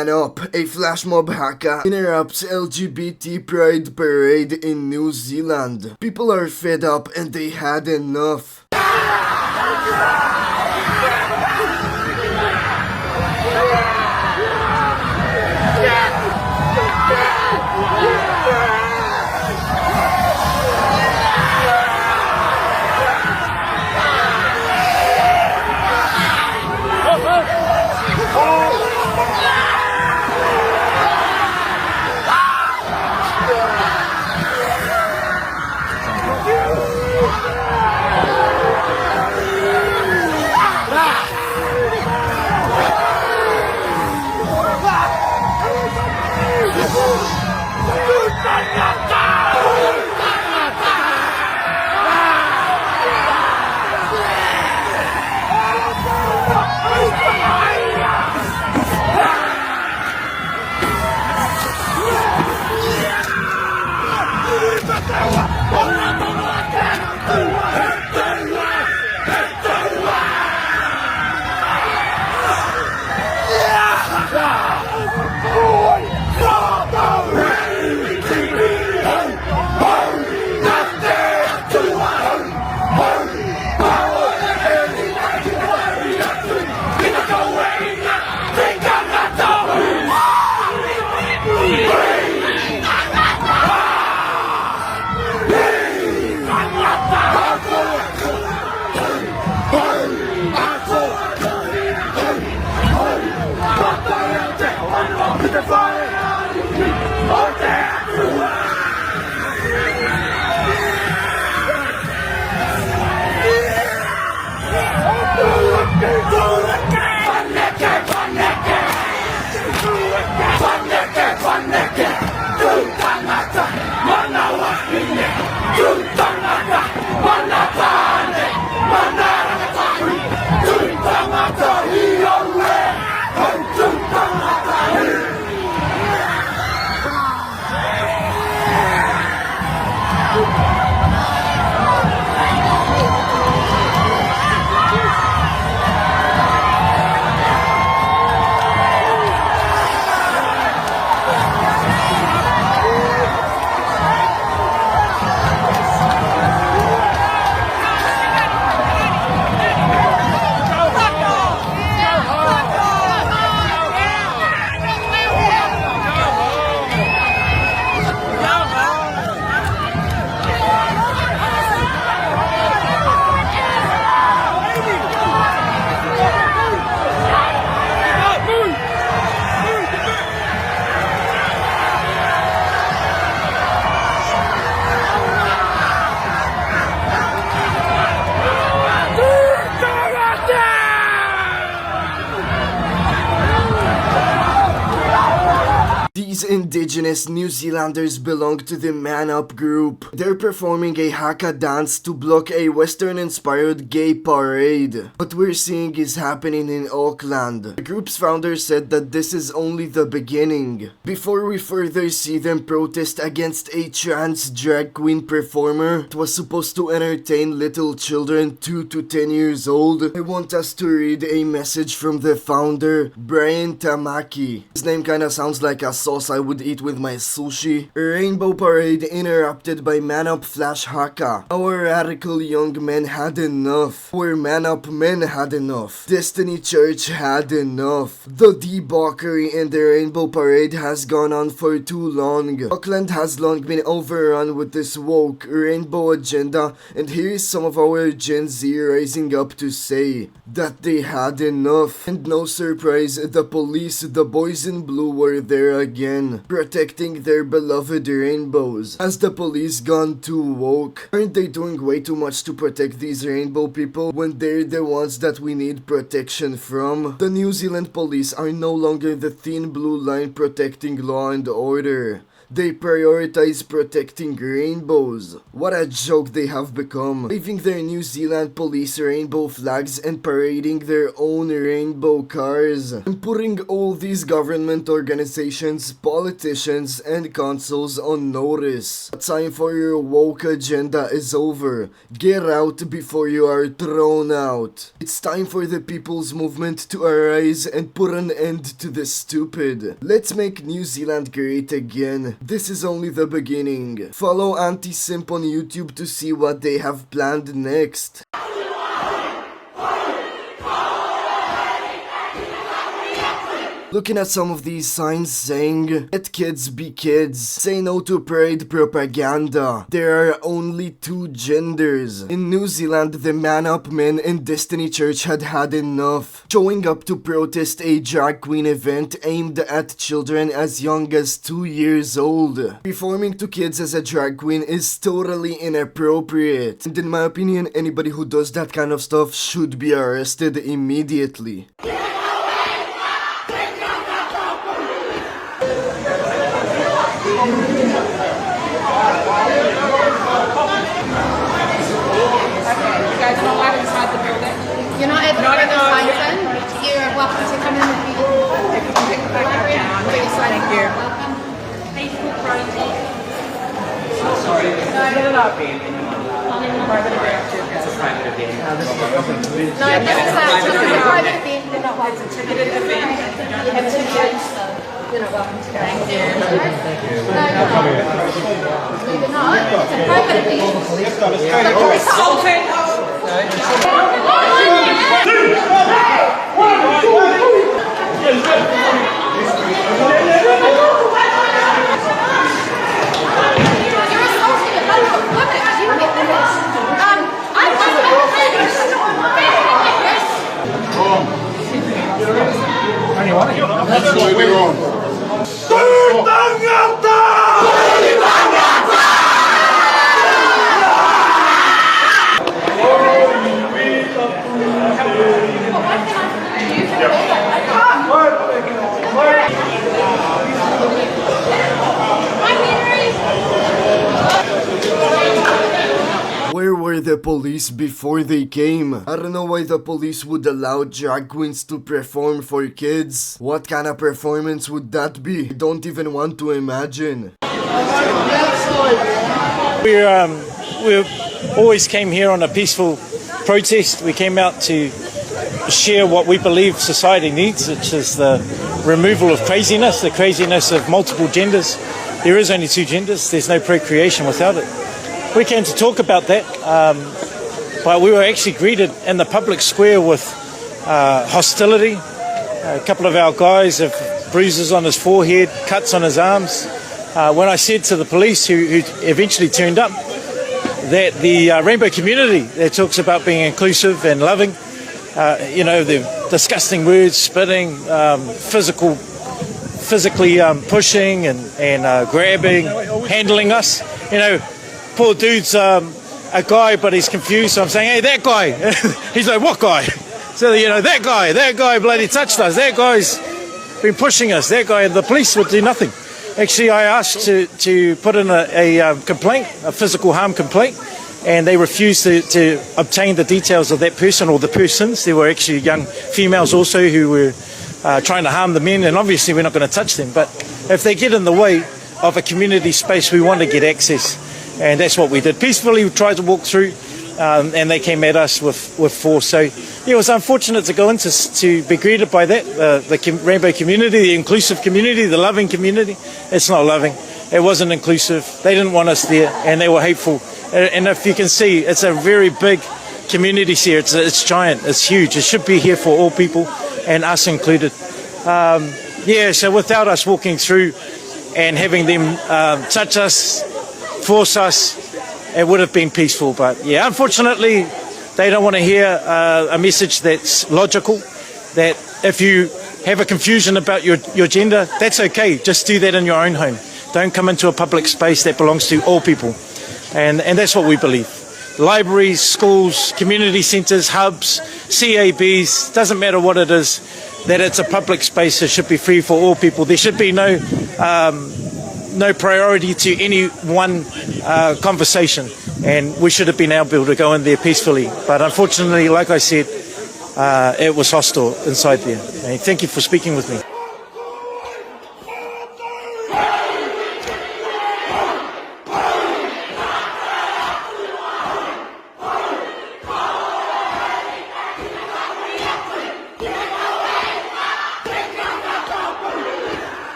ManUp, a flash mob haka interrupts LGBT pride parade in New Zealand. People are fed up and they had enough. These indigenous New Zealanders belong to the ManUp group. They're performing a haka dance to block a Western-inspired gay parade. What we're seeing is happening in Auckland. The group's founder said that this is only the beginning. Before we further see them protest against a trans drag queen performer that was supposed to entertain little children 2 to 10 years old, I want us to read a message from the founder, Brian Tamaki. His name kinda sounds like a sauce I would eat with my sushi. A rainbow parade interrupted by ManUp Flash Haka. Our radical young men had enough. Our ManUp men had enough. Destiny Church had enough. The debauchery in the rainbow parade has gone on for too long. Auckland has long been overrun with this woke rainbow agenda, and here is some of our Gen Z rising up to say that they had enough. And no surprise, the police, the boys in blue, were there again, protecting their beloved rainbows. Has the police gone too woke? Aren't they doing way too much to protect these rainbow people when they're the ones that we need protection from? The New Zealand police are no longer the thin blue line protecting law and order. They prioritize protecting rainbows. What a joke they have become, waving their New Zealand police rainbow flags and parading their own rainbow cars, and putting all these government organizations, politicians, and councils on notice. The time for your woke agenda is over. Get out before you are thrown out. It's time for the people's movement to arise and put an end to the stupid. Let's make New Zealand great again. This is only the beginning. Follow Antisimp on YouTube to see what they have planned next. Looking at some of these signs saying, let kids be kids, say no to pride propaganda, there are only two genders. In New Zealand, the ManUp men in Destiny Church had had enough, showing up to protest a drag queen event aimed at children as young as 2 years old. Performing to kids as a drag queen is totally inappropriate, and in my opinion, anybody who does that kind of stuff should be arrested immediately. You're not able to bring the signs in. You're welcome to come in with me. If you can pick the background down. Thank you. Welcome. Facebook crazy. Sorry. No, no, no. Private event. It's a private event. No, this is a private event. You're not welcome to. Ticketed event. You have two kids, so you're not welcome to. Thank you. No, you're not. It's a private event. Consultant. That's why we're on. Where were the police before they came? I don't know why the police would allow drag queens to perform for kids. What kind of performance would that be? I don't even want to imagine. We always came here on a peaceful protest. We came out to share what we believe society needs, which is the removal of craziness, the craziness of multiple genders. There is only two genders. There's no procreation without it. We came to talk about that, but we were actually greeted in the public square with hostility. A couple of our guys have bruises on his forehead, cuts on his arms. When I said to the police, who eventually turned up, that the rainbow community that talks about being inclusive and loving, the disgusting words, spitting, physically pushing and grabbing, handling us, poor dude's a guy, but he's confused. So I'm saying, hey, that guy. He's like, what guy? So, that guy bloody touched us. That guy's been pushing us. That guy, the police would do nothing. Actually, I asked to put in a complaint, a physical harm complaint, and they refused to obtain the details of that person or the persons. There were actually young females also who were trying to harm the men, and obviously we're not going to touch them. But if they get in the way of a community space, we want to get access. And that's what we did. Peacefully, we tried to walk through, and they came at us with force. So, it was unfortunate to go into to be greeted by that, the rainbow community, the inclusive community, the loving community. It's not loving. It wasn't inclusive. They didn't want us there, and they were hateful. And if you can see, it's a very big community here. It's giant. It's huge. It should be here for all people, and us included. So without us walking through and having them touch us, force us, it would have been peaceful. But yeah, unfortunately, they don't want to hear a message that's logical, that if you have a confusion about your gender, that's okay. Just do that in your own home. Don't come into a public space that belongs to all people. And that's what we believe. Libraries, schools, community centres, hubs, CABs, doesn't matter what it is, that it's a public space. It should be free for all people. There should be no no priority to any one conversation, and we should have been able to go in there peacefully. But unfortunately, like I said, it was hostile inside there. And thank you for speaking with me.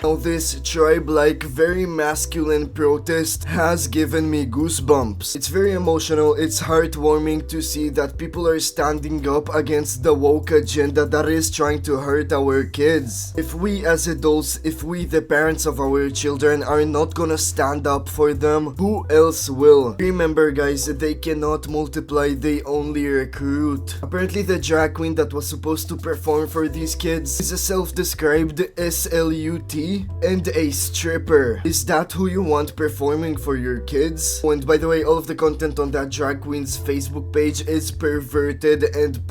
Now this tribe-like, very masculine protest has given me goosebumps. It's very emotional, it's heartwarming to see that people are standing up against the woke agenda that is trying to hurt our kids. If we as adults, if we the parents of our children are not gonna stand up for them, who else will? Remember guys, they cannot multiply, they only recruit. Apparently the drag queen that was supposed to perform for these kids is a self-described SLUT and a stripper. Is that who you want performing for your kids? Oh, and by the way, all of the content on that drag queen's Facebook page is perverted and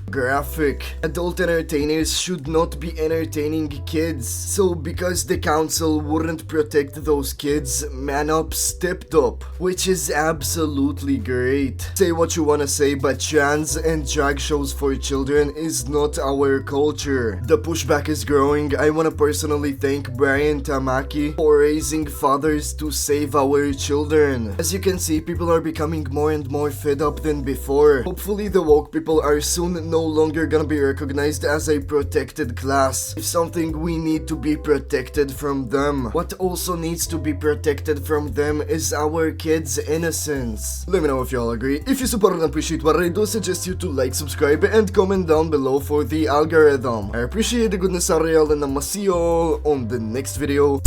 graphic. Adult entertainers should not be entertaining kids. So because the council wouldn't protect those kids, ManUp stepped up, which is absolutely great. Say what you wanna say, but trans and drag shows for children is not our culture. The pushback is growing. I wanna personally thank Brian Tamaki for raising fathers to save our children. As you can see, people are becoming more and more fed up than before. Hopefully the woke people are soon no longer gonna be recognized as a protected class. If something, we need to be protected from them. What also needs to be protected from them is our kids' innocence. Let me know if y'all agree. If you support and appreciate what I do, suggest you to like, subscribe, and comment down below for the algorithm. I appreciate the goodness of y'all, and I'ma see y'all on the next video.